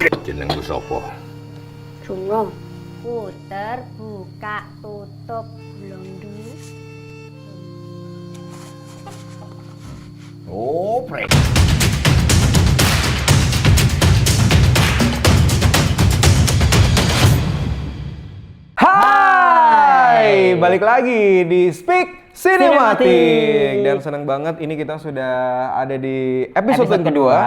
Jenengku sapa? Juno. Puter, buka, tutup, blondu. Oh, prek. Hai, balik lagi di Speak Cinematic. Dan senang banget ini kita sudah ada di episode kedua.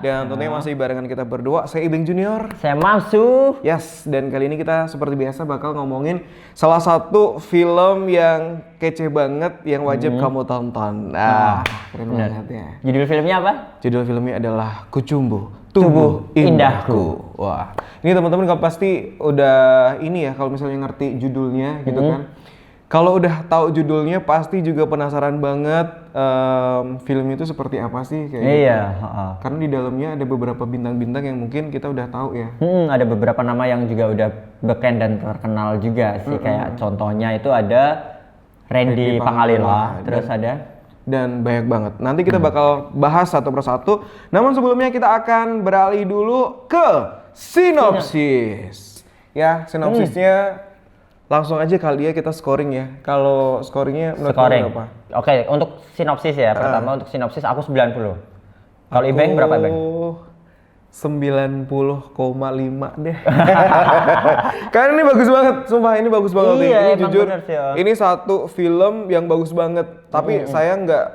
Dan tentunya masih barengan kita berdua. Saya Ibing Junior. Saya Mamsu. Yes, dan kali ini kita seperti biasa bakal ngomongin salah satu film yang kece banget yang wajib kamu tonton. Keren banget ya. Judul filmnya apa? Judul filmnya adalah Kucumbu Tubuh Indahku. Wah, ini teman-teman kalau pasti udah ini ya kalau misalnya ngerti judulnya gitu kan. Kalau udah tahu judulnya pasti juga penasaran banget film itu seperti apa sih kayak gitu. Iya. Karena di dalamnya ada beberapa bintang-bintang yang mungkin kita udah tahu ya. Ada beberapa nama yang juga udah beken dan terkenal juga sih. Kayak contohnya itu ada Randy Pangalila, terus ada dan banyak banget. Nanti kita bakal bahas satu persatu. Namun sebelumnya kita akan beralih dulu ke sinopsis. Ya, sinopsisnya langsung aja kali ya kita scoring ya. Kalau scoringnya menurut kamu berapa? Oke, untuk sinopsis ya. Pertama untuk sinopsis aku 90. Kalau Ibeng berapa, Ibeng? 90,5 deh. Karena ini bagus banget, sumpah ini bagus banget. Iya, ini jujur, bener sih, ini satu film yang bagus banget. Tapi saya nggak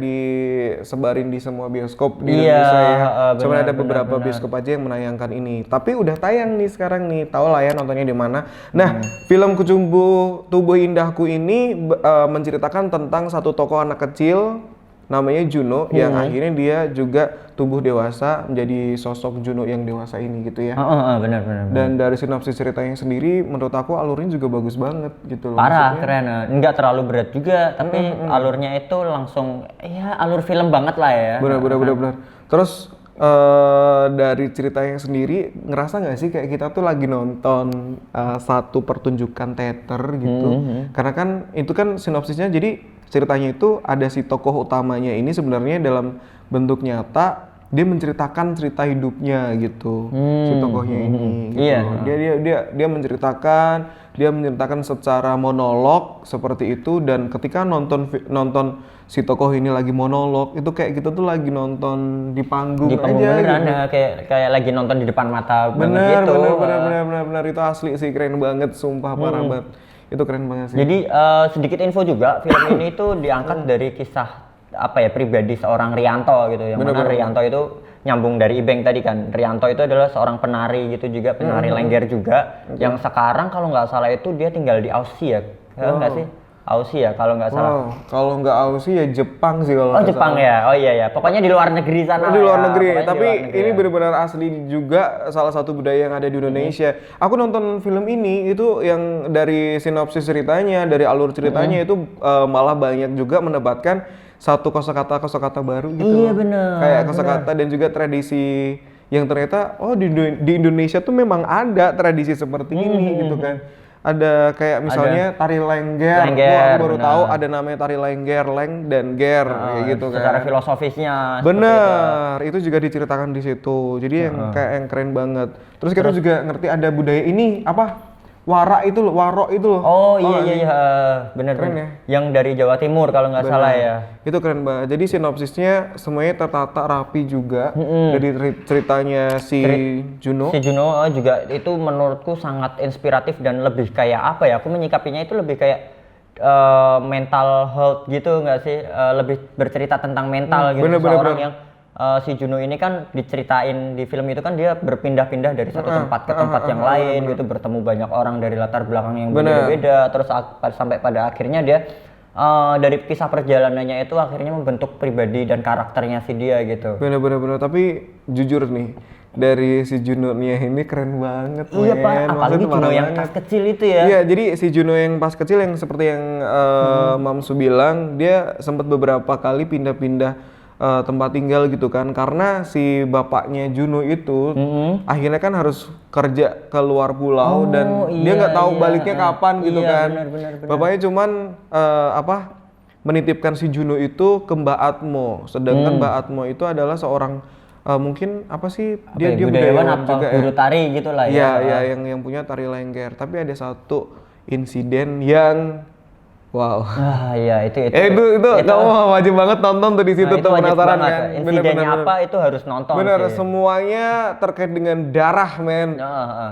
disebarin di semua bioskop di Indonesia ya. Cuma ada beberapa bioskop aja yang menayangkan ini. Tapi udah tayang nih sekarang nih, tahu lah ya nontonnya di mana. Nah, film Kucumbu Tubuh Indahku ini menceritakan tentang satu tokoh anak kecil namanya Juno yang akhirnya dia juga tumbuh dewasa menjadi sosok Juno yang dewasa ini gitu ya. Benar. Dan dari sinopsis ceritanya sendiri menurut aku alurnya juga bagus banget gitu loh. Parah, keren. Enggak terlalu berat juga, tapi alurnya itu langsung ya alur film banget lah ya. Benar. Terus dari ceritanya sendiri ngerasa nggak sih kayak kita tuh lagi nonton satu pertunjukan teater gitu. Karena kan itu kan sinopsisnya jadi ceritanya itu ada si tokoh utamanya ini sebenarnya dalam bentuk nyata dia menceritakan cerita hidupnya gitu si tokohnya ini gitu. Dia menceritakan secara monolog seperti itu dan ketika nonton si tokoh ini lagi monolog itu kayak kita tuh lagi nonton di panggung aja beneran gitu. Ya, kayak lagi nonton di depan mata bener gitu. Itu asli sih, keren banget sumpah, parah banget. Itu keren banget sih. Jadi sedikit info juga, film ini tuh diangkat dari kisah pribadi seorang Rianto gitu. Yang mana Rianto itu nyambung dari Ibeng tadi kan. Rianto itu adalah seorang penari gitu juga, penari lengger juga. Yang sekarang kalau nggak salah itu dia tinggal di Aussie ya, nggak sih? Aussie ya kalau nggak salah. Kalau nggak Aussie ya Jepang sih kalau. Jepang ya. Oh iya. Pokoknya di luar negeri sana. Di luar negeri. Tapi ini benar-benar asli juga salah satu budaya yang ada di Indonesia. Aku nonton film ini itu yang dari sinopsis ceritanya, dari alur ceritanya itu malah banyak juga mendapatkan satu kosakata baru gitu. Iya benar. Kayak kosakata dan juga tradisi yang ternyata di Indonesia tuh memang ada tradisi seperti ini gitu kan. Ada kayak misalnya tari lengger. Aku baru tahu ada namanya tari lengger, leng dan ger kayak gitu kan. Secara filosofisnya. Bener, itu juga diceritakan di situ. Jadi yang keren banget. Terus kita juga ngerti ada budaya ini wara itu loh, warok itu loh. Oh iya, bener. Keren ya? Yang dari Jawa Timur kalau nggak salah ya. Itu keren banget. Jadi sinopsisnya semuanya tertata rapi juga dari ceritanya si Juno. Si Juno juga itu menurutku sangat inspiratif dan lebih kayak apa ya? Aku menyikapinya itu lebih kayak mental health gitu nggak sih? Lebih bercerita tentang mental gitu. Seorang yang si Juno ini kan diceritain di film itu kan dia berpindah-pindah dari satu tempat ke tempat yang lain gitu, bertemu banyak orang dari latar belakang yang berbeda-beda, terus sampai pada akhirnya dia dari kisah perjalanannya itu akhirnya membentuk pribadi dan karakternya si dia gitu. Bener. Tapi jujur nih, dari si Juno-nya ini keren banget. Iya Pak, apalagi Juno yang pas kecil itu ya. Iya, jadi si Juno yang pas kecil yang seperti yang Mamsu bilang, dia sempat beberapa kali pindah-pindah tempat tinggal gitu kan, karena si bapaknya Juno itu akhirnya kan harus kerja ke luar pulau dan dia nggak tahu baliknya kapan gitu kan. Bener. Bapaknya cuman menitipkan si Juno itu ke Mbak Atmo, sedangkan Mbak Atmo itu adalah seorang mungkin apa sih Apa dia ya, dia budayawan apa juga guru tari gitu lah Iya, ya. iya yang punya tari Lengger. Tapi ada satu insiden yang wow. Iya itu Itu kamu wajib banget nonton tuh di situ Nah, itu tuh wajib penasaran banget. kan. Insidennya apa itu harus nonton Bener, sih. semuanya terkait dengan darah, men.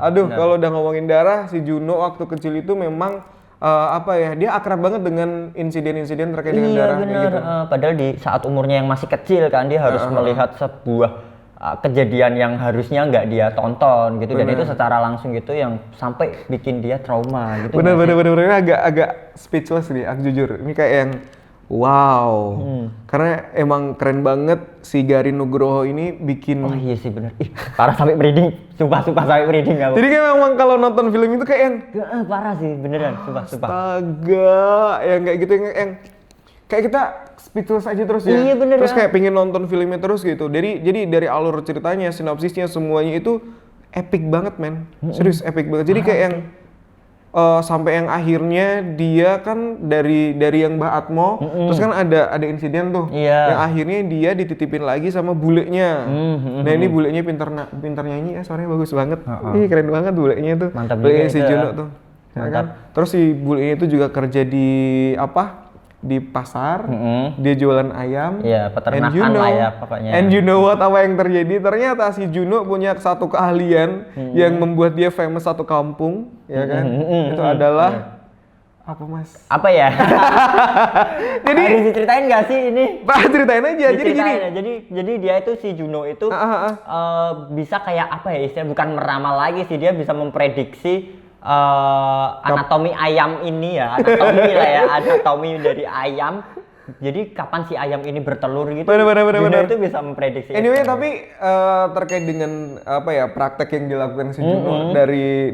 Aduh, bener. kalau udah ngomongin darah, si Juno waktu kecil itu memang apa ya? Dia akrab banget dengan insiden-insiden terkait dengan Iya darah kayak bener, gitu. padahal di saat umurnya yang masih kecil kan dia harus melihat sebuah kejadian yang harusnya nggak dia tonton gitu, dan itu secara langsung gitu yang sampai bikin dia trauma gitu. Bener, ini agak speechless nih, aku jujur. Ini kayak yang wow. Karena emang keren banget si Garin Nugroho ini bikin. Oh iya sih bener. Ih, parah sampai merinding. Sumpah sampai merinding aku. Jadi kayak memang kalau nonton film itu kayak yang Parah sih beneran, sumpah. astaga, yang kayak gitu yang kayak kita speechless aja terus ya. Iya, bener, terus ya. kayak pengen nonton filmnya terus gitu. Jadi dari alur ceritanya, sinopsisnya semuanya itu epic banget, men. Serius epic banget. Jadi kayak yang sampai yang akhirnya dia kan dari yang Mbah Atmo, terus kan ada insiden tuh. Iya. Yang akhirnya dia dititipin lagi sama bulenya. Nah, ini bulenya pintar nyanyi ya, suaranya bagus banget. Ih, keren banget bulenya tuh. Mantap Bulenya juga si itu Juno ya. tuh. Ya Mantap. kan? Terus si bulenya itu juga kerja di di pasar, dia jualan ayam. Iya, peternakan lah ya pokoknya. And you know what, apa yang terjadi? Ternyata si Juno punya satu keahlian yang membuat dia famous satu kampung, ya kan? Itu adalah apa, Mas? Apa ya? Jadi harus diceritain nggak sih ini? Pak, ceritain aja. Jadi gini. Diceritain ya. Jadi dia itu si Juno itu bisa kayak apa ya istilah, bukan meramal lagi sih, dia bisa memprediksi anatomi ayam ini ya, anatomi lah ya, anatomi dari ayam. Jadi kapan si ayam ini bertelur gitu? Juno itu bisa memprediksi. Anyway, tapi terkait dengan apa ya praktek yang dilakukan si Juno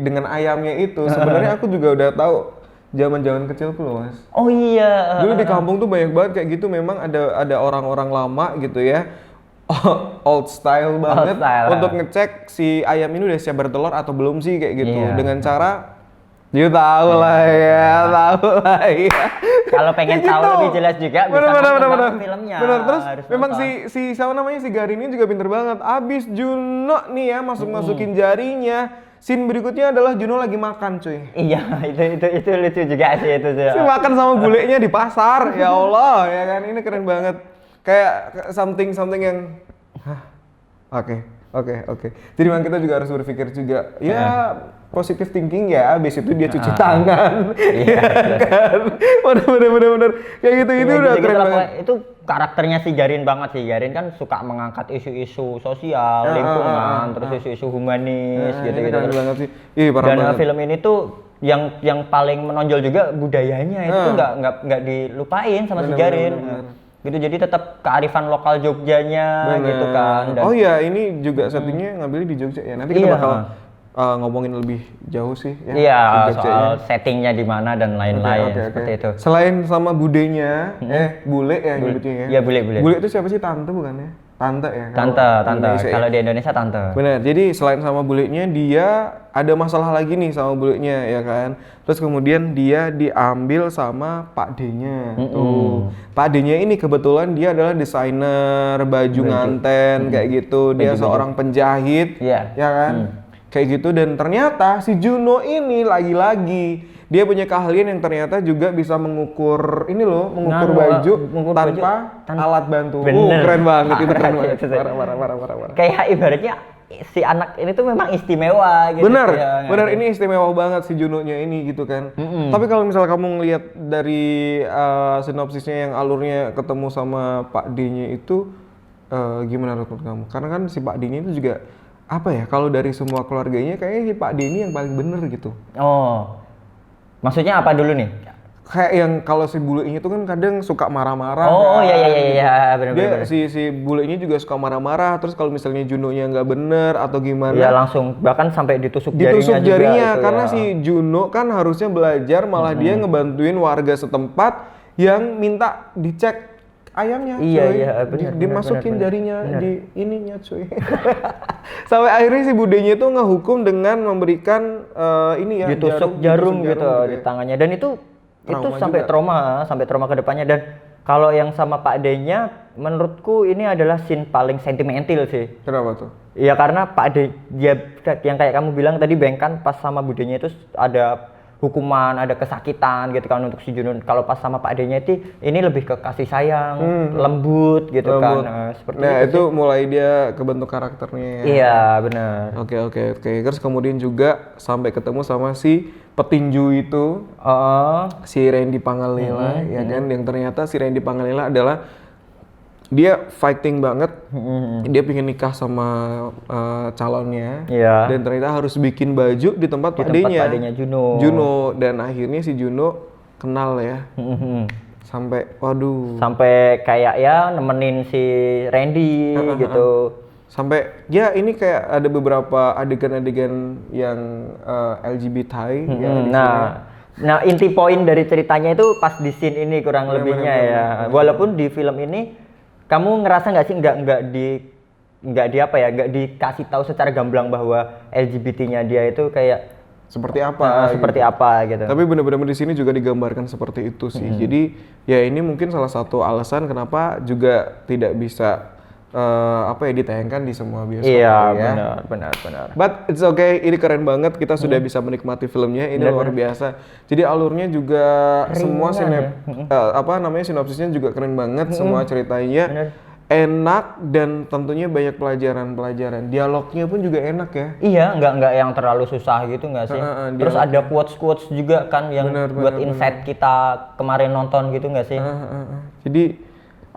dengan ayamnya itu, sebenarnya aku juga udah tahu zaman kecilku loh, Mas. Oh iya. Dulu di kampung tuh banyak banget kayak gitu, memang ada orang-orang lama gitu ya. Old style banget untuk ngecek si ayam ini udah siap bertelur atau belum sih kayak gitu. Dengan cara tahu lah ya. Kalau pengen tahu lebih jelas juga bisa nonton filmnya. Bener, terus harus memang nonton. si siapa namanya, si Garin ini juga pinter banget. Abis Juno nih ya masukin jarinya, scene berikutnya adalah Juno lagi makan, cuy. Iya, itu lucu juga sih itu sih. Si makan sama bulenya di pasar. Ya Allah, ya kan, ini keren banget. Kayak something yang Oke. Jadi memang kita juga harus berpikir juga ya positive thinking ya. Abis itu dia cuci tangan. Iya kan. Bener. Kayak gitu udah keren banget. Itu karakternya si Garin banget sih. Garin kan suka mengangkat isu-isu sosial, lingkungan, terus isu-isu humanis gitu-gitu. Keren banget sih. Ih, parah Dan banget. film ini tuh yang paling menonjol juga budayanya itu nggak dilupain sama si Garin. Gitu, jadi tetap kearifan lokal Jogjanya gitu kan. Dan oh iya, ini juga settingnya ngambilnya di Jogja ya. Nanti kita bakal ngomongin lebih jauh sih ya. Iya, soal settingnya di mana dan lain-lain seperti itu. Selain sama budenya, bule ya nyebutnya ya. Iya, bule. Bule itu siapa sih? Tante bukan ya? Tante ya. Tante. Kalau di Indonesia tante. Benar. Jadi selain sama bulenya, dia ada masalah lagi nih sama bulenya ya kan. Terus kemudian dia diambil sama Pak D-nya. Tuh. Pak D-nya ini kebetulan dia adalah desainer baju nganten kayak gitu. Dia seorang penjahit. Ya kan? Kayak gitu, dan ternyata si Juno ini lagi-lagi dia punya keahlian yang ternyata juga bisa mengukur baju tanpa alat bantu. Keren banget itu, keren banget. Parah. Kayak ibaratnya si anak ini tuh memang istimewa gitu. Bener, ini istimewa banget si Juno-nya ini gitu kan. Tapi kalau misalnya kamu ngelihat dari sinopsisnya yang alurnya ketemu sama Pak D-nya itu gimana menurut kamu? Karena kan si Pak D-nya itu juga apa ya, kalau dari semua keluarganya kayaknya si Pak D ini yang paling bener gitu. Oh, maksudnya apa dulu nih? Kayak yang kalau si bulenya itu kan kadang suka marah-marah. Oh kan, iya, gitu. benar. Si bulenya juga suka marah-marah. Terus kalau misalnya Juno-nya nggak bener atau gimana? Ya langsung bahkan sampai ditusuk jarinya juga, karena ya. si Juno kan harusnya belajar, malah dia ngebantuin warga setempat yang minta dicek ayamnya, cuy. Benar. Dimasukin jarinya di ininya, cuy. Sampai akhirnya si budenya itu ngehukum dengan memberikan ini ya, ditusuk jarum gitu di tangannya, dan itu sampai juga. trauma ke depannya. Dan Kalau yang sama Pak D-nya, menurutku ini adalah scene paling sentimental sih. Kenapa tuh? Ya karena Pak D, dia yang kayak kamu bilang tadi, Beng, kan pas sama budenya itu ada hukuman, ada kesakitan gitu kan untuk si Juno. Kalau pas sama Pak D-nya itu ini lebih ke kasih sayang, lembut gitu kan. Seperti Nah, itu sih. mulai dia kebentuk karakternya ya. Iya, benar. Oke. Terus kemudian juga sampai ketemu sama si petinju itu, si Randy Pangalila, ya kan, yang ternyata si Randy Pangalila adalah dia fighting banget, dia pengen nikah sama calonnya, Iya. dan ternyata harus bikin baju di tempat Pak D-nya. Pak D-nya Juno. Dan akhirnya si Juno kenal ya, sampai waduh, Sampai kayak ya nemenin si Randy gitu. sampai ya ini kayak ada beberapa adegan-adegan yang LGBT ya di sini. Nah inti poin dari ceritanya itu pas di scene ini kurang lebihnya ya. Walaupun di film ini kamu ngerasa nggak sih nggak dikasih tahu secara gamblang bahwa LGBT-nya dia itu kayak seperti apa seperti gitu. apa gitu. Tapi benar-benar di sini juga digambarkan seperti itu sih. Jadi ya ini mungkin salah satu alasan kenapa juga tidak bisa ditayangkan di semua bioskop. Iya, ya. benar. But it's okay, ini keren banget, kita sudah bisa menikmati filmnya, ini luar biasa. Jadi alurnya juga semua sinopsisnya juga keren banget, semua ceritanya enak dan tentunya banyak pelajaran-pelajaran. Dialognya pun juga enak ya. Iya, nggak yang terlalu susah gitu nggak sih? Terus ada quotes juga kan yang buat insight kita kemarin nonton gitu nggak sih? Jadi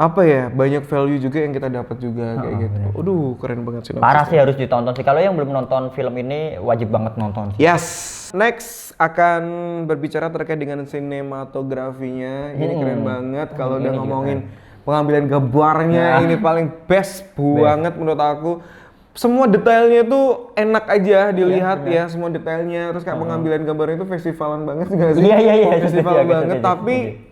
apa ya, banyak value juga yang kita dapat juga kayak gitu. Aduh, keren banget sih. Parah sih, harus ditonton sih. Kalau yang belum nonton film ini wajib banget nonton sih. Yes. Next akan berbicara terkait dengan sinematografinya. Ini keren banget. Kalau udah ngomongin pengambilan gambarnya, ini paling best banget menurut aku. Semua detailnya tuh enak aja dilihat ya, semua detailnya. Terus kayak pengambilan gambarnya itu festivalan banget nggak sih? Iya. Festival banget. Tapi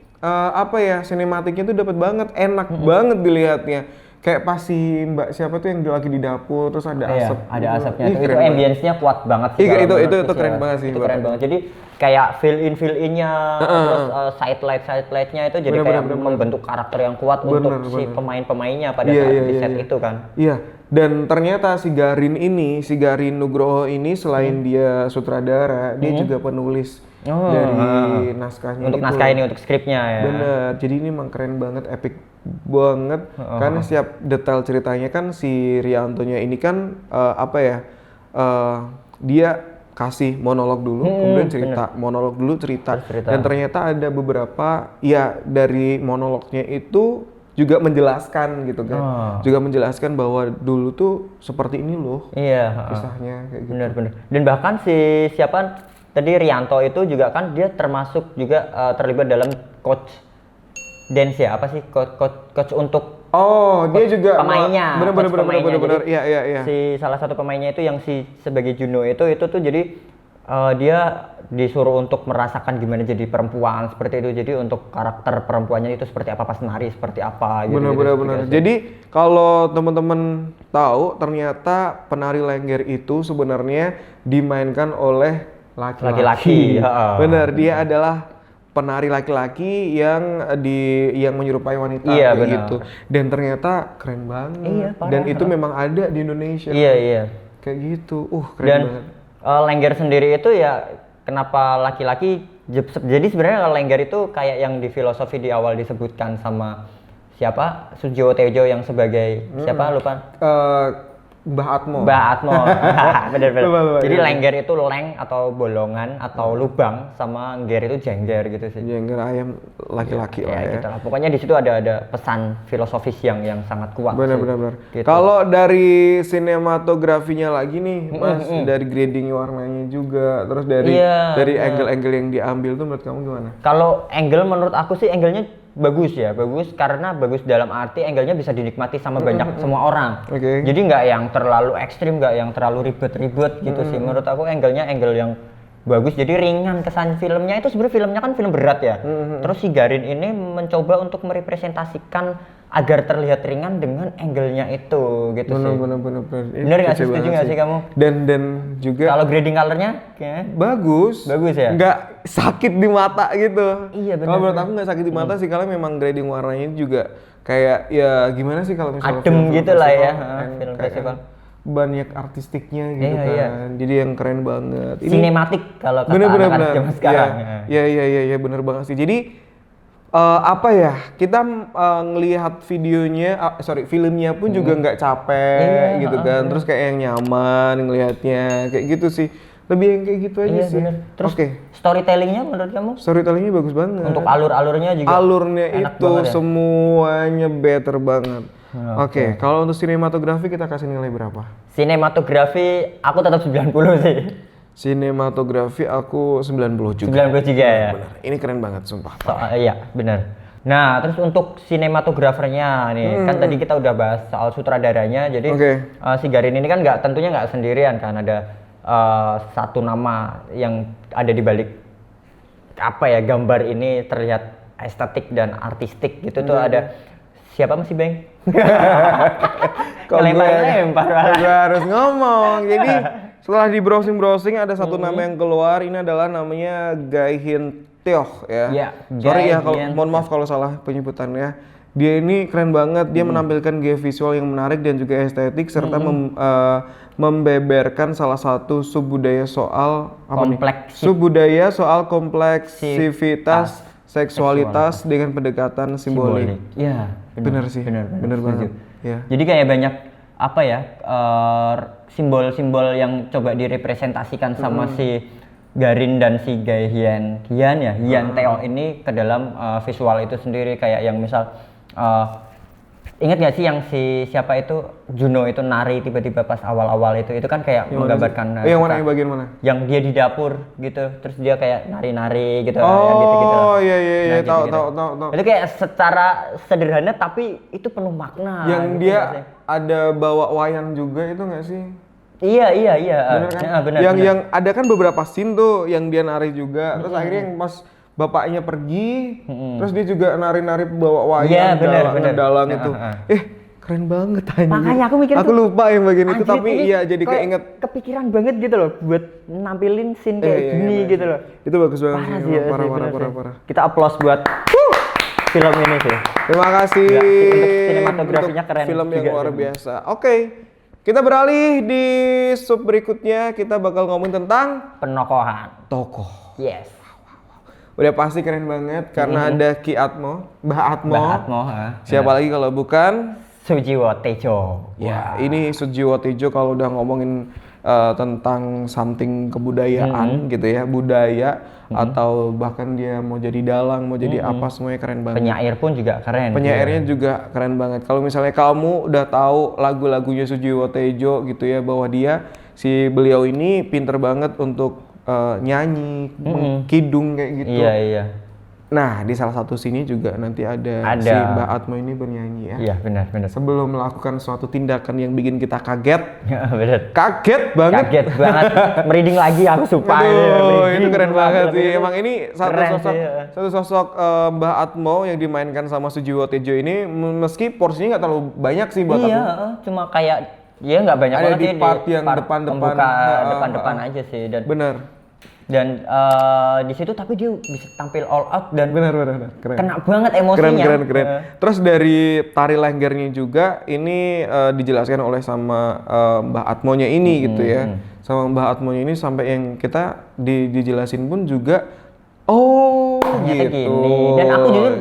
sinematiknya tuh dapat banget, enak banget dilihatnya. Kayak pas si Mbak siapa tuh yang lagi di dapur, terus ada asap. Ada gitu. asapnya. Ih, Itu ambience-nya kuat banget sih. Itu menurutku keren sih, banget sih. Itu keren banget. Jadi kayak fill in-nya, terus side light-nya itu jadi kayak membentuk karakter yang kuat untuk si pemain-pemainnya pada saat di set itu kan. Iya. Dan ternyata si Garin Nugroho ini selain dia sutradara, dia juga penulis dari naskahnya. Untuk naskah ini, untuk skripnya ya. Bener. Jadi ini emang keren banget, epic banget. Karena setiap detail ceritanya kan si Riantonya ini kan dia kasih monolog dulu, kemudian cerita, monolog dulu cerita. Dan ternyata ada beberapa ya dari monolognya itu juga menjelaskan gitu kan, juga menjelaskan bahwa dulu tuh seperti ini loh kisahnya kayak gitu. Bener. Dan bahkan si siapa tadi Rianto itu juga kan dia termasuk juga terlibat dalam coach dance ya, apa sih coach untuk dia juga pemainnya, bener. Iya. Si salah satu pemainnya itu yang si sebagai Juno itu tuh jadi dia disuruh untuk merasakan gimana jadi perempuan seperti itu. Jadi untuk karakter perempuannya itu seperti apa pas nari, seperti apa gitu. Benar. Jadi kalau teman-teman tahu, ternyata penari Lengger itu sebenarnya dimainkan oleh laki-laki. Benar, dia adalah penari laki-laki yang menyerupai wanita gitu. Dan ternyata keren banget. Dan itu memang ada di Indonesia. Iya. Kayak gitu. Keren banget. Lengger sendiri itu ya kenapa laki-laki? Jadi sebenarnya Lengger itu kayak yang di filosofi di awal disebutkan sama siapa? Sujiwo Tejo yang sebagai siapa lupa? Mbah Atmo. Bener. Jadi Lengger itu leng atau bolongan atau lubang, sama ngger itu jengger gitu sih. Jengger ayam laki-laki lah ya. Gitu lah. Pokoknya di situ ada pesan filosofis yang sangat kuat. Benar. Gitu. Kalau dari sinematografinya lagi nih, Mas, dari grading warnanya juga, terus dari angle-angle yang diambil tuh menurut kamu gimana? Kalau angle menurut aku sih angle-nya bagus karena bagus dalam arti angle-nya bisa dinikmati sama banyak semua orang. Jadi nggak yang terlalu ekstrim, nggak yang terlalu ribet-ribet gitu sih. Menurut aku angle-nya angle yang bagus, jadi ringan kesan filmnya. Itu sebenarnya filmnya kan film berat ya. Terus si Garin ini mencoba untuk merepresentasikan agar terlihat ringan dengan angle-nya itu gitu sih. Bener. Bener nggak sih, setuju nggak sih kamu? Dan juga Kalau grading color-nya bagus ya? nggak sakit di mata gitu. Iya benar. Kalau menurut aku nggak sakit di mata sih, karena memang grading warnanya juga kayak ya gimana sih kalau misalnya adem film gitu lah ya, kayak film festival. banyak artistiknya gitu kan. Jadi yang keren banget. Sinematik kalau kata bener. anak-anak zaman sekarang. Iya bener banget sih. Jadi apa ya, kita ngelihat filmnya pun juga nggak capek gitu kan. Terus kayak yang nyaman ngelihatnya kayak gitu sih. Lebih yang kayak gitu aja sih. Bener. Terus storytellingnya menurut kamu? Storytellingnya bagus banget. Untuk alurnya juga. Alurnya enak itu ya? semuanya better banget. Oke, kalau untuk sinematografi kita kasih nilai berapa? Sinematografi aku tetap 90 sih. Sinematografi aku 90 juga. 90 juga ya. Bener. Ini keren banget sumpah. Iya, benar. Nah, terus untuk sinematografernya nih, kan tadi kita udah bahas soal sutradaranya. Jadi si Garin ini kan tentunya nggak sendirian kan, ada satu nama yang ada di balik gambar ini terlihat estetik dan artistik gitu tuh ada siapa masih Bang? Lempar. Gue harus ngomong. Jadi setelah di browsing ada satu nama yang keluar. Ini adalah namanya Gai Hin Tioh ya. Sorry ya, mohon maaf kalau salah penyebutannya. Dia ini keren banget. Dia menampilkan gaya visual yang menarik dan juga estetik serta membeberkan salah satu subbudaya soal subbudaya soal kompleksivitas seksualitas dengan pendekatan simbolik. Iya, bener banget. Ya. Jadi kayak banyak simbol-simbol yang coba direpresentasikan sama si Garin dan si Gai Hian Teo ini ke dalam visual itu sendiri. Kayak yang misal ingat gak sih yang siapa itu Juno itu nari tiba-tiba pas awal-awal itu kan kayak yang menggambarkan yang mana, yang bagian mana? Yang dia di dapur gitu, terus dia kayak nari-nari gitu. Iya, tahu. Itu kayak secara sederhana tapi itu penuh makna. Yang gitu, dia ada bawa wayang juga itu nggak sih? Iya. Bener kan? Yang ada kan beberapa scene tuh yang dia nari juga, terus akhirnya yang pas bapaknya pergi, terus dia juga nari-nari bawa wayang dalang itu. Keren banget anjir. Makanya aku mikir aku lupa yang bagian itu, tapi iya jadi keinget. Kepikiran banget gitu loh buat nampilin scene kayak gini gitu loh. Itu bagus banget sih, parah. Kita applause buat film ini sih. Terima kasih. Untuk sinematografinya keren. Film yang luar biasa. Oke. Kita beralih di sub berikutnya, kita bakal ngomongin tentang penokohan. Tokoh. Yes. Udah pasti keren banget karena ada Ki Atmo, Mbah Atmo. Siapa lagi kalau bukan Sujiwo Tejo. Ya, ini Sujiwo Tejo kalau udah ngomongin tentang something kebudayaan gitu ya, budaya atau bahkan dia mau jadi dalang, mau jadi apa, semuanya keren banget. Penyair pun juga keren. Penyairnya juga keren banget. Kalau misalnya kamu udah tahu lagu-lagunya Sujiwo Tejo gitu ya, bahwa beliau ini pinter banget untuk nyanyi, kidung kayak gitu. Iya. Nah, di salah satu sini juga nanti ada si Mbak Atmo ini bernyanyi ya. Iya, benar. Sebelum melakukan suatu tindakan yang bikin kita kaget. Ya, benar. Kaget banget. Merinding lagi aku sumpah. Itu keren banget sih. Emang ini satu sosok Mbak Atmo yang dimainkan sama Sujiwo Tejo ini, meski porsinya nggak terlalu banyak sih buat aku. Iya, cuma kayak nggak banyak ada banget di part yang depan-depan aja sih. Dan bener. Dan di situ tapi dia bisa tampil all out dan benar keren. Kena banget emosinya. Keren. Terus dari tari lenggernya juga ini dijelaskan oleh sama Mbah Atmonya ini gitu ya. Sama Mbah Atmonya ini sampai yang kita dijelasin pun juga ternyata gitu. Gini. Dan aku jujur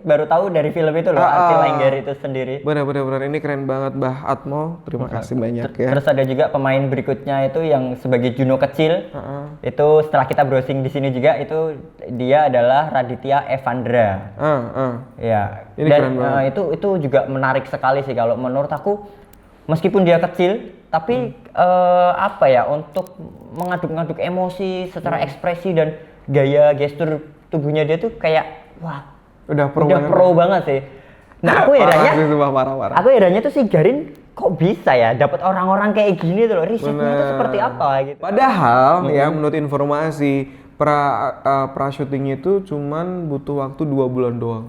baru tahu dari film itu loh, arti lengger itu sendiri. Benar. Ini keren banget Mbah Atmo. Terima kasih banyak ya. Terus ada juga pemain berikutnya itu yang sebagai Juno kecil. Itu setelah kita browsing di sini juga, itu dia adalah Raditya Evandra. Ya. Ini keren banget. Itu juga menarik sekali sih kalau menurut aku. Meskipun dia kecil, tapi untuk mengaduk-ngaduk emosi secara ekspresi dan gaya gestur tubuhnya dia tuh kayak wah. Udah pro banget sih. Nah, aku herannya tuh si Garin kok bisa ya dapat orang-orang kayak gini tuh loh, risetnya itu seperti apa gitu. Padahal ya menurut informasi pra syutingnya itu cuman butuh waktu 2 bulan doang.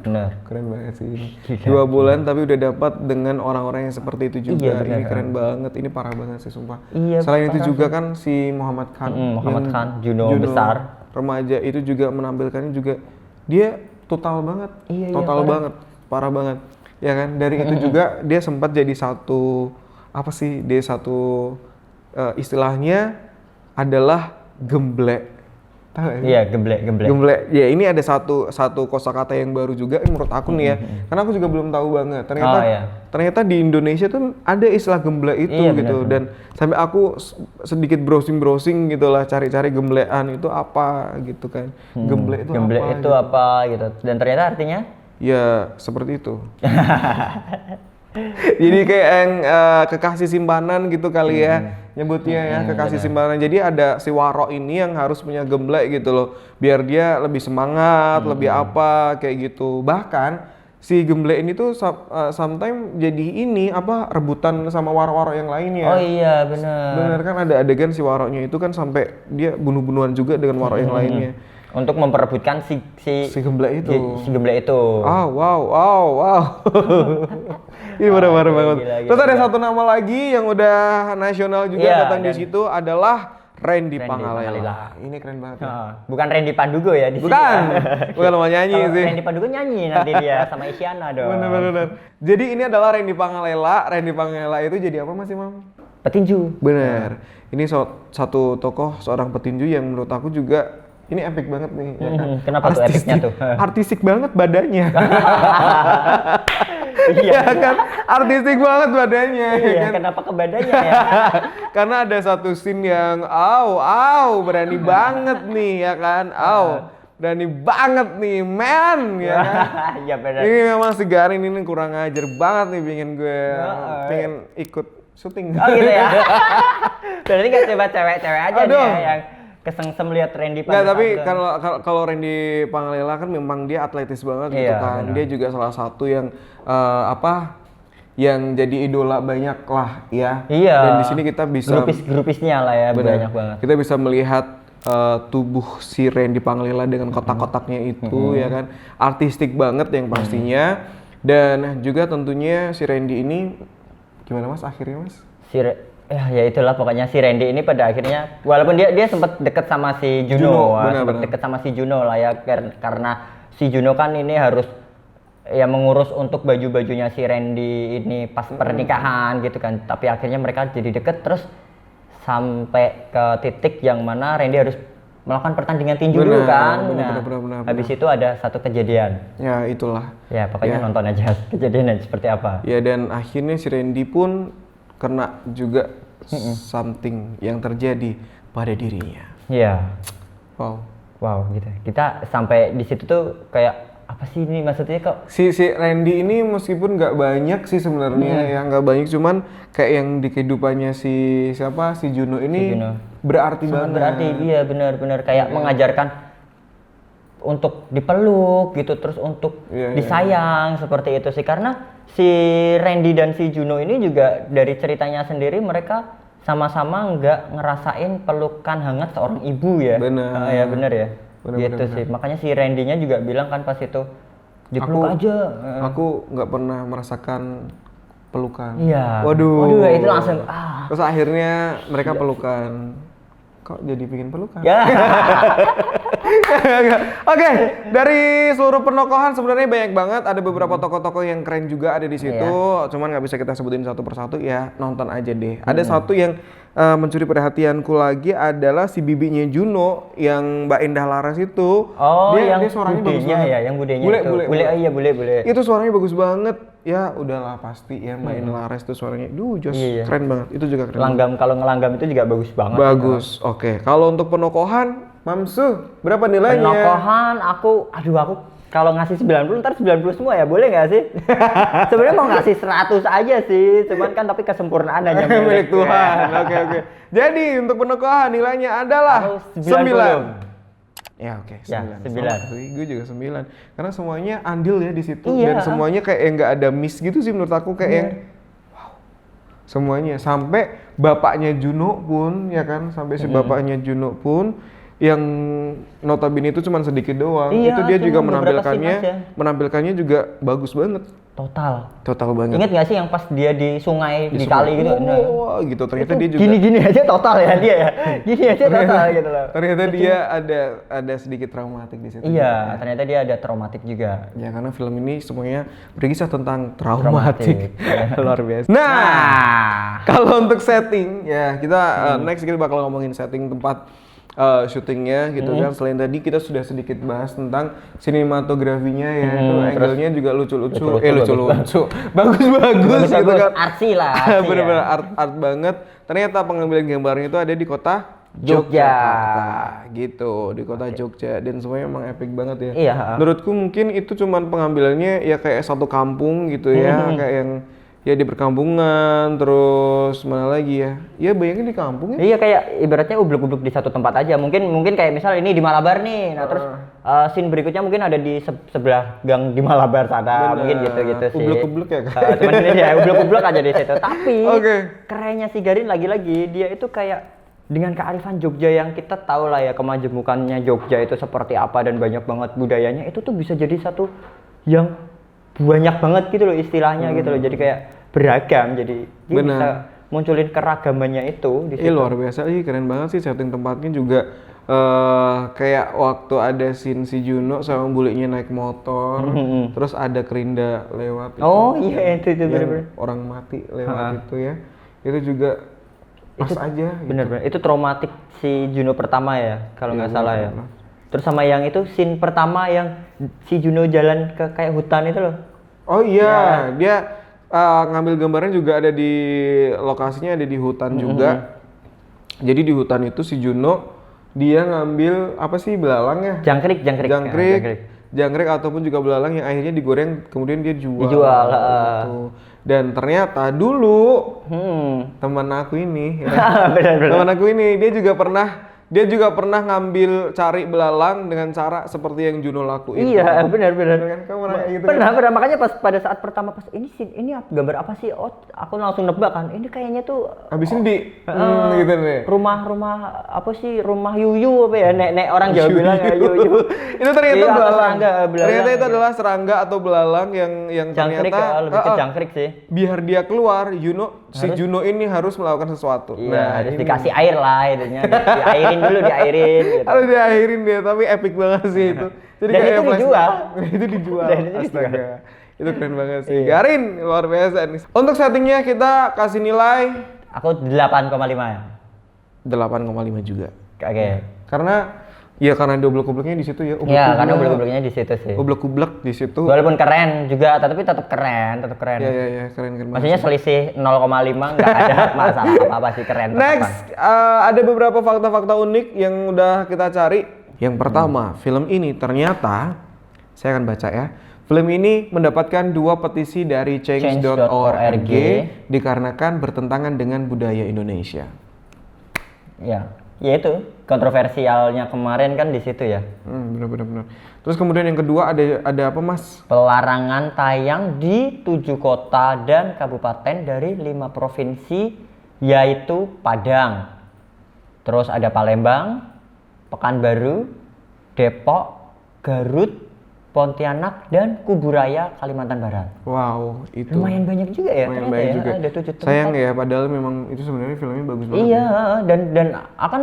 Benar. Keren banget sih ini. Gila. 2 bulan tapi udah dapat dengan orang-orang yang seperti itu juga. Iya, benar. Ini keren banget, ini parah banget sih sumpah. Iya, Selain itu parah juga kan si Muhammad Khan, Muhammad yang Khan, Juno besar. remaja itu juga menampilkannya juga dia total banget, Iya, total parah. banget, parah banget. Ya kan, dari itu juga dia sempat jadi satu apa sih? Dia satu istilahnya adalah gemblek. Tahu ya? Iya, gemblek. Gemblek. Ya ini ada satu kosakata yang baru juga menurut aku nih ya. Karena aku juga belum tahu banget. Ternyata iya. ternyata di Indonesia tuh ada istilah gemblek itu Iya, gitu. benar. Dan sampai aku sedikit browsing gitulah cari-cari gemblekan itu apa gitu kan. Gemblek itu Gemblek apa? itu gitu. apa gitu. Dan ternyata artinya Ya seperti itu. Jadi kayak yang kekasih simpanan gitu kali ya nyebutnya ya, kekasih simpanan. Jadi ada si Waro ini yang harus punya gemblek gitu loh, biar dia lebih semangat, lebih apa kayak gitu. Bahkan si gemblek ini tuh sometimes jadi ini apa rebutan sama waro-waro yang lainnya. oh iya benar. Bener kan ada adegan si waronya itu kan sampai dia bunuh-bunuhan juga dengan waro yang lainnya. Untuk memperebutkan si Si gemblek itu. si gemblek itu. Wow. Ini benar-benar banget. Gila, Terus ada satu nama lagi yang udah nasional juga Iya, datang di dan- situ adalah Randy Randy Pangalila. Pangalila. Ini keren banget. Ya. Bukan Randy Pandugo ya di sini. Bukan, bukan mau nyanyi Kalau sih. Randy Pandugo nyanyi nanti dia sama Isyana dong. Bener. Jadi ini adalah Randy Pangalila. Randy Pangalila itu jadi apa Mas Imam? Petinju. Bener. Ini satu tokoh seorang petinju yang menurut aku juga ini epic banget nih. Ya kan? Kenapa tuh epicnya tuh? Artistik banget badannya. Iya. Ya kan? Artistik banget badannya. ya Iya, kan? kenapa ke badannya ya? Karena ada satu scene yang berani banget nih ya kan. Berani banget nih man ya kan. Iya benar. Ini memang si Garin ini kurang ajar banget nih pengen ikut syuting. Oh gitu ya. Berarti nggak coba cewek-cewek aja nih Aduh. ya, yang kesengsem lihat Randy Nggak, tapi Pangalila. kalau Randy Pangalila kan memang dia atletis banget gitu Iya, kan. benar. Dia juga salah satu yang yang jadi idola banyak lah ya. Iya. Dan di sini kita bisa grupisnya lah ya, Benar. banyak banget. Kita bisa melihat tubuh si Randy Pangalila dengan kotak-kotaknya itu ya kan. Artistik banget yang pastinya. Dan juga tentunya si Randy ini gimana Mas akhirnya Mas? Ya itulah pokoknya si Randy ini pada akhirnya walaupun dia sempat deket sama si Juno, sempat deket sama si Juno lah ya karena si Juno kan ini harus ya mengurus untuk baju-bajunya si Randy ini pas pernikahan gitu kan, tapi akhirnya mereka jadi deket terus sampai ke titik yang mana Randy harus melakukan pertandingan tinju dulu kan. Benar. Habis itu ada satu kejadian. Ya itulah. Ya pokoknya nonton aja kejadiannya seperti apa. Ya dan akhirnya si Randy pun kena juga something yang terjadi pada dirinya. Iya. Wow. Gitu. Kita sampai di situ tuh kayak apa sih ini maksudnya kok? Si Randy ini meskipun nggak banyak sih sebenarnya ya nggak banyak cuman kayak yang di kehidupannya si Juno ini berarti Sangat banget. berarti iya benar-benar kayak mengajarkan untuk dipeluk gitu terus untuk disayang seperti itu sih karena si Randy dan si Juno ini juga dari ceritanya sendiri mereka sama-sama nggak ngerasain pelukan hangat seorang ibu ya. Benar. Ya benar ya. Benar. Sih. Makanya si Randy-nya juga bilang kan pas itu dipeluk aja. Aku nggak pernah merasakan pelukan. Iya. Waduh. Itu langsung Terus akhirnya mereka pelukan. Kok jadi pingin pelukan? Ya. Oke, dari seluruh penokohan sebenarnya banyak banget. Ada beberapa tokoh-tokoh yang keren juga ada di situ. Cuman nggak bisa kita sebutin satu persatu ya. Nonton aja deh. Ada satu yang mencuri perhatianku lagi adalah si bibinya Juno yang Mbak Indah Laras itu. Oh, dia yang suaranya bagus budenya banget. ya, yang budenya Bule, itu. bule. Iya, bule. Itu suaranya bagus banget. Ya udahlah pasti ya Mbak Indah Laras itu suaranya. Jos keren banget. Itu juga keren. Langgam kalau ngelanggam itu juga bagus banget. Bagus. Oke. Kalau untuk penokohan, Mamsu, berapa nilainya? Penokohan aku kalau ngasih 90 ntar 90 semua ya, boleh nggak sih? Sebenarnya mau ngasih 100 aja sih, cuman kan tapi kesempurnaan hanya milik Tuhan. Oke. Jadi untuk penokohan nilainya adalah 9. Ya oke, Ya, 9. 9. Sama sih, gue juga 9. Karena semuanya andil ya di situ Iya. dan semuanya kayak yang nggak ada miss gitu sih menurut aku kayak yang wow. Semuanya sampai bapaknya Juno pun ya kan, sampai si bapaknya Juno pun yang notabene itu cuma sedikit doang. Iya, Itu dia juga cuma beberapa scene aja. menampilkannya juga bagus banget. Total banget. Ingat gak sih yang pas dia di sungai, di kali gitu? Wah, gitu ternyata dia juga Gini-gini aja total ya dia ya. Gini aja total gitu loh. ternyata dia ada sedikit traumatik di situ. Iya, ternyata dia ada traumatik juga. Ya karena film ini semuanya berkisah tentang traumatik. Traumatik. Luar biasa. Nah, kalau untuk setting ya kita next kita bakal ngomongin setting tempat syutingnya gitu kan. Selain tadi kita sudah sedikit bahas tentang sinematografinya ya. Itu angle-nya juga lucu-lucu. Lucu-lucu. Bagus-bagus gitu kan. Artsy lah. Bener-bener art banget. Ternyata pengambilan gambarnya itu ada di kota Jogja. Yogyakarta gitu, di kota Jogja, dan semuanya emang epic banget ya. Iya. Menurutku mungkin itu cuman pengambilannya ya kayak satu kampung gitu ya, kayak yang ya di perkampungan, terus mana lagi ya? Ya bayangin di kampung ya. Iya, kayak ibaratnya ublek-ublek di satu tempat aja. Mungkin kayak misal ini di Malabar nih. Nah, terus scene berikutnya mungkin ada di sebelah gang di Malabar sana. Bener. Mungkin gitu-gitu sih. Ublek-ublek ya kan? Cuman ini ya ublek-ublek aja di situ. Tapi Oke. kerennya si Garin lagi-lagi dia itu kayak dengan kearifan Jogja yang kita tahu lah ya, kemajemukannya Jogja itu seperti apa dan banyak banget budayanya, itu tuh bisa jadi satu yang banyak banget gitu loh istilahnya gitu loh. Jadi kayak beragam, jadi dia Bener. bisa munculin keragamannya itu di situ. Luar biasa sih, keren banget sih setting tempatnya juga. Kayak waktu ada scene si Juno sama buliknya naik motor, terus ada kerinda lewat. Oh iya, itu yang bener-bener. orang mati lewat itu ya. Itu juga pas aja. Gitu. Bener-bener, itu traumatik si Juno pertama ya, kalau nggak salah ya. bener. Terus sama yang itu scene pertama yang si Juno jalan ke kayak hutan itu loh. Oh iya, dia ngambil gambarnya juga ada di lokasinya, ada di hutan juga. Jadi di hutan itu si Juno dia ngambil apa sih, belalang ya? Jangkrik. Jangkrik ataupun juga belalang yang akhirnya digoreng kemudian dia jual. Gitu. Dan ternyata dulu teman aku ini, ya, teman aku ini dia juga pernah ngambil cari belalang dengan cara seperti yang Juno lakuin. Iya, benar. Kan kamu pernah kayak gitu? Pernah, makanya pas pada saat pertama pas ini gambar apa sih? Oh, aku langsung nebak kan. Ini kayaknya tuh Habis ini gitu nih. rumah apa sih? Rumah Yuyu apa ya? Nek orang Jawa bilang ya Yuyu. Itu ternyata Iya, belalang. belalang. Ternyata itu adalah serangga atau belalang yang Jangkrik, ternyata lebih ke jangkrik sih. biar dia keluar, si Juno ini harus melakukan sesuatu. Iya, harus ini. dikasih air lah itunya. Diairin dulu gitu. Harus diakhirin dia, tapi epic banget sih itu. Jadi Dan kayak itu flashback. dijual. Itu dijual. Dan itu Astaga. Itu keren banget sih. Iya. Garin, luar biasa nih. Untuk settingnya kita kasih nilai Aku 8,5 ya. 8,5 juga. Oke. Karena dia oblek-obleknya di situ ya. Iya, karena ublek-ubleknya di situ sih. Oblek-oblek di situ. Walaupun keren juga, tapi tetap keren. Iya, keren banget. Maksudnya selisih 0,5 nggak ada masalah apa-apa sih, keren. Next, ada beberapa fakta-fakta unik yang udah kita cari. Yang pertama, film ini ternyata, saya akan baca ya. Film ini mendapatkan 2 petisi dari change.org dikarenapan bertentangan dengan budaya Indonesia. Ya itu kontroversialnya kemarin kan di situ ya. Benar. Terus kemudian yang kedua ada apa, Mas? Pelarangan tayang di 7 kota dan kabupaten dari 5 provinsi, yaitu Padang. Terus ada Palembang, Pekanbaru, Depok, Garut, Pontianak, dan Kuburaya, Kalimantan Barat. Wow, itu Lumayan banyak juga ya. lumayan ternyata banyak ya. juga. Ada 7 tempat. Sayang ya, padahal memang itu sebenarnya filmnya bagus banget. Iya, Ya. dan akan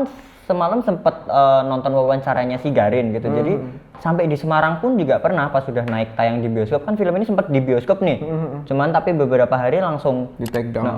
semalam sempat nonton wawancaranya si Garin gitu. Jadi sampai di Semarang pun juga pernah pas sudah naik tayang di bioskop, kan film ini sempat di bioskop nih. Cuman tapi beberapa hari langsung Di take down.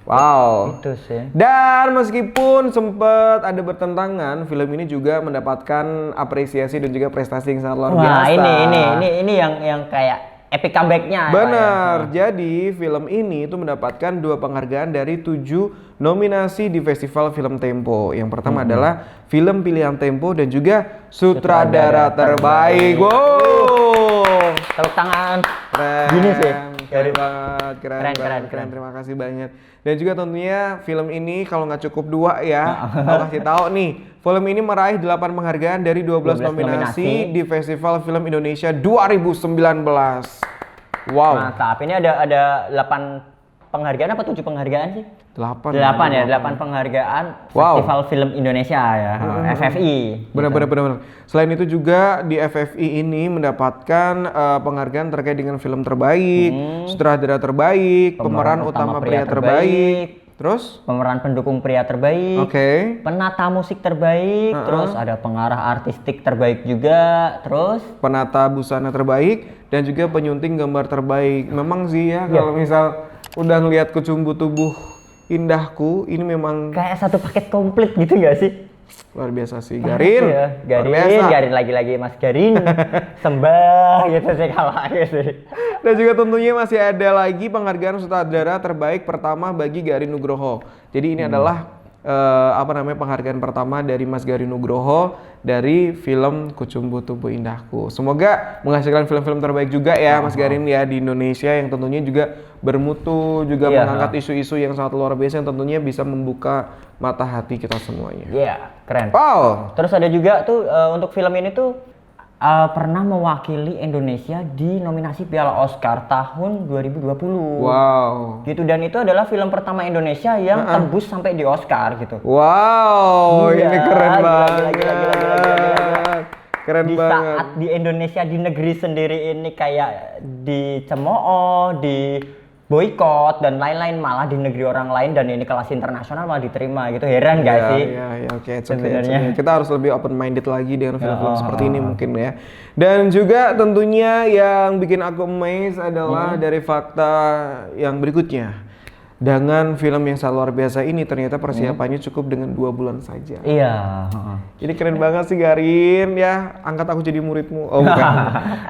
Wow. Itu sih. Dan meskipun sempat ada bertentangan, film ini juga mendapatkan apresiasi dan juga prestasi yang sangat luar biasa. Wah, ini yang kayak epic comeback-nya. Benar. Jadi film ini itu mendapatkan 2 penghargaan dari 7 nominasi di Festival Film Tempo. Yang pertama adalah film pilihan Tempo dan juga sutradara terbaik. Wow. Tepuk tangan. Keren. Gini sih, Keren banget, keren Keren, banget, keren, keren. Terima kasih banyak. Dan juga tentunya film ini kalau nggak cukup 2 ya, aku kasih tahu nih, film ini meraih 8 penghargaan dari 12 nominasi di Festival Film Indonesia 2019. Wow. Mantap. Ini ada 8 penghargaan apa 7 penghargaan sih? 8 ya, 8 penghargaan Wow. Festival Film Indonesia ya, FFI. Benar. Selain itu juga di FFI ini mendapatkan penghargaan terkait dengan film terbaik, sutradara terbaik, pemeran utama pria terbaik, terus pemeran pendukung pria terbaik, penata musik terbaik, terus ada pengarah artistik terbaik juga, terus penata busana terbaik dan juga penyunting gambar terbaik. Memang sih ya kalau misal udah ngelihat kecumbu tubuh indahku, ini memang kayak satu paket komplit gitu gak sih? luar biasa sih. Garin, Ya, luar biasa. Garin lagi-lagi Mas Garin, sembah gitu sih kalau aku sih. Dan juga tentunya masih ada lagi penghargaan sutradara terbaik pertama bagi Garin Nugroho. Jadi ini adalah penghargaan pertama dari Mas Garin Nugroho dari film Kucumbu Tubuh Indahku. Semoga menghasilkan film-film terbaik juga ya Mas Garin ya di Indonesia yang tentunya juga bermutu, juga mengangkat isu-isu yang sangat luar biasa yang tentunya bisa membuka mata hati kita semuanya. Iya, keren. Wow. Terus ada juga tuh untuk film ini tuh pernah mewakili Indonesia di nominasi Piala Oscar tahun 2020. Wow. Gitu, dan itu adalah film pertama Indonesia yang tembus sampai di Oscar gitu. Wow, Gila, ini keren gila, banget. gila. Keren Di banget. saat di Indonesia, di negeri sendiri ini kayak dicemooh, di boykot dan lain-lain, malah di negeri orang lain dan ini kelas internasional malah diterima gitu. Heran gak sih? Iya, oke, it's okay, Sebenarnya. it's okay. Kita harus lebih open minded lagi dengan film-film seperti ini mungkin ya. Dan juga tentunya yang bikin aku amazed adalah dari fakta yang berikutnya. Dengan film yang sangat luar biasa ini ternyata persiapannya cukup dengan 2 bulan saja. Iya. Ini keren banget sih Garin ya, angkat aku jadi muridmu. Oh bukan.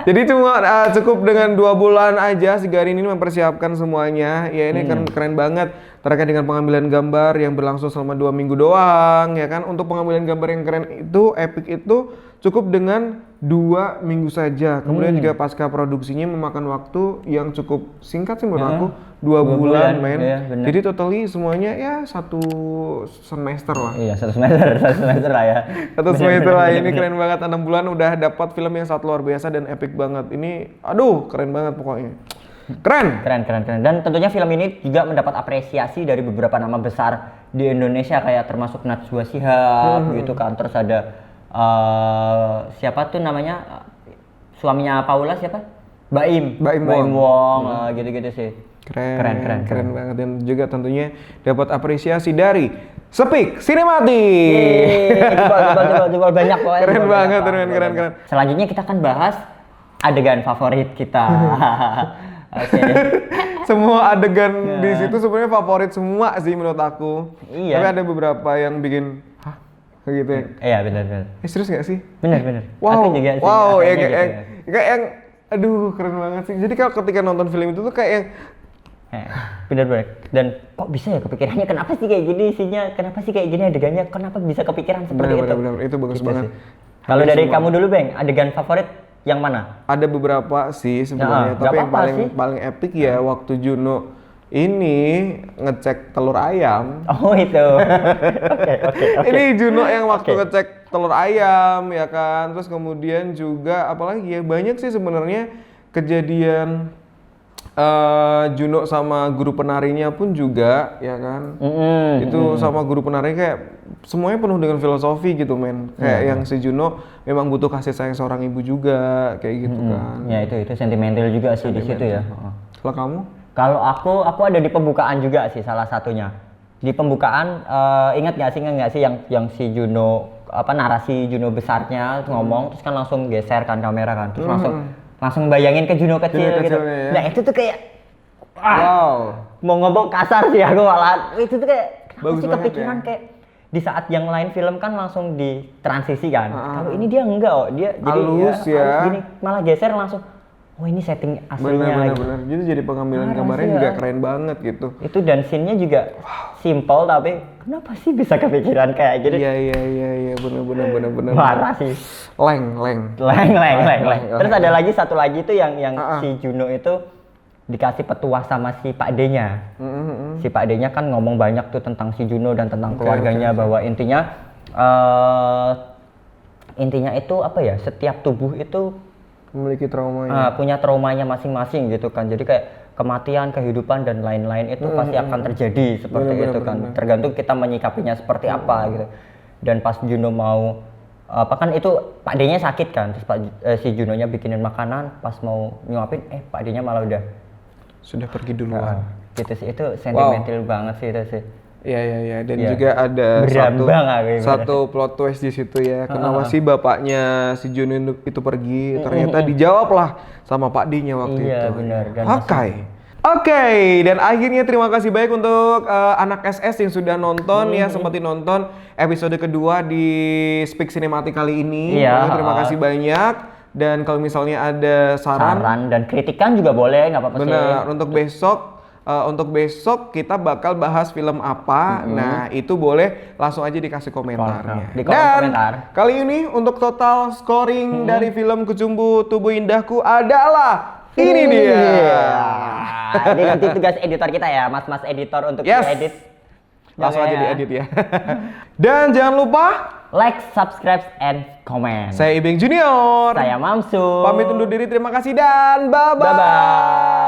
Jadi cuma cukup dengan 2 bulan aja si Garin ini mempersiapkan semuanya. Ya ini keren banget terkait dengan pengambilan gambar yang berlangsung selama 2 minggu doang ya kan. Untuk pengambilan gambar yang keren itu, epic itu cukup dengan 2 minggu saja. Kemudian juga pasca produksinya memakan waktu yang cukup singkat sih menurut aku, 2 bulan men. Iya, Jadi totally semuanya ya 1 semester lah. Iya, 1 semester lah ya. 1 semester lah, ini keren banget. 6 bulan udah dapat film yang sangat luar biasa dan epic banget. Ini aduh keren banget pokoknya. Keren. Dan tentunya film ini juga mendapat apresiasi dari beberapa nama besar di Indonesia kayak termasuk Najwa Shihab gitu kan. Terus ada siapa tuh namanya, suaminya Paula siapa? Baim Wong, gitu-gitu sih. Keren banget. Dan juga tentunya dapat apresiasi dari Speak Cinematic. Coba banyak pokoknya. Keren banget. Selanjutnya kita akan bahas adegan favorit kita. Oke. Semua adegan di situ sebenarnya favorit semua sih menurut aku. Iya. Tapi ada beberapa yang bikin hah kayak gitu ya. Iya, benar. Serius gak sih? Benar. Wow, Aku juga sih, wow, ya rasanya kayak gitu. yang aduh keren banget sih. Jadi kalau ketika nonton film itu tuh kayak yang Bener. Dan kok bisa ya kepikirannya, kenapa sih kayak gini isinya, kenapa sih kayak gini adegannya, kenapa bisa kepikiran seperti itu? bener, itu bagus Gitu banget. sih. Kalau dari kamu dulu Bang, adegan favorit yang mana? Ada beberapa sih sebenarnya, tapi yang paling epic ya waktu Juno ini ngecek telur ayam. Oh itu. Oke. Ini Juno yang waktu ngecek telur ayam ya kan. Terus kemudian juga apalagi ya, banyak sih sebenarnya kejadian Juno sama guru penarinya pun juga ya kan. Itu sama guru penari kayak semuanya penuh dengan filosofi gitu men. Kayak yang si Juno memang butuh kasih sayang seorang ibu juga kayak gitu kan. Ya itu sentimental juga sih di situ ya. Kalau kamu? Kalau aku ada di pembukaan juga sih salah satunya. Di pembukaan ingat nggak sih yang si Juno narasi Juno besarnya ngomong terus kan langsung geser kan kamera kan terus langsung bayangin ke Juno kecil gitu. Ya. Nah itu tuh kayak wow. Mau ngomong kasar sih aku malah. Itu tuh kayak kenapa Bagus sih banget kepikiran ya. kayak di saat yang lain film kan langsung ditransisi kan. Kalau ini dia enggak, dia halus jadi ya. halus gini, malah geser langsung. Oh ini setting aslinya. Bener. Jadi pengambilan gambarnya juga keren banget gitu. Itu dan scene-nya juga simple tapi kenapa sih bisa kepikiran kayak gitu? Iya, bener. Marah sih. Leng. Leng. Terus ada lagi satu lagi tuh yang si Juno itu dikasih petuah sama si Pak D-nya. Si Pak D-nya kan ngomong banyak tuh tentang si Juno dan tentang keluarganya, bahwa intinya itu apa ya, setiap tubuh itu memiliki trauma punya traumanya masing-masing gitu kan. Jadi kayak kematian, kehidupan dan lain-lain itu pasti akan terjadi seperti itu kan. Tergantung kita menyikapinya seperti apa gitu. Dan pas Juno mau apa kan itu Pak D-nya sakit kan, terus si Junonya bikinin makanan, pas mau nyuapin Pak D-nya malah udah sudah pergi duluan. Gitu sih, itu sentimental banget sih itu sih. Iya, dan juga ada satu plot twist di situ ya. Kenapa sih bapaknya si Juno itu pergi? Ternyata dijawab lah sama Pak D-nya waktu itu. Iya benar. Oke, dan akhirnya terima kasih baik untuk anak SS yang sudah nonton ya, sempetin nonton episode kedua di Speak Cinematic kali ini. Iya. Terima kasih banyak. Dan kalau misalnya ada saran dan kritikan juga boleh, nggak apa-apa sih. Benar, untuk besok kita bakal bahas film apa. Nah, itu boleh langsung aja dikasih komentarnya. Di komentar. Kali ini untuk total scoring dari film Kecumbu Tubuh Indahku adalah ini dia. Ini nanti tugas editor kita ya, mas editor untuk diedit. Langsung aja diedit ya. Dan jangan lupa like, subscribe, and comment. Saya Ibeng Junior. Saya Mamsu. Pamit undur diri, terima kasih dan bye-bye. Bye-bye.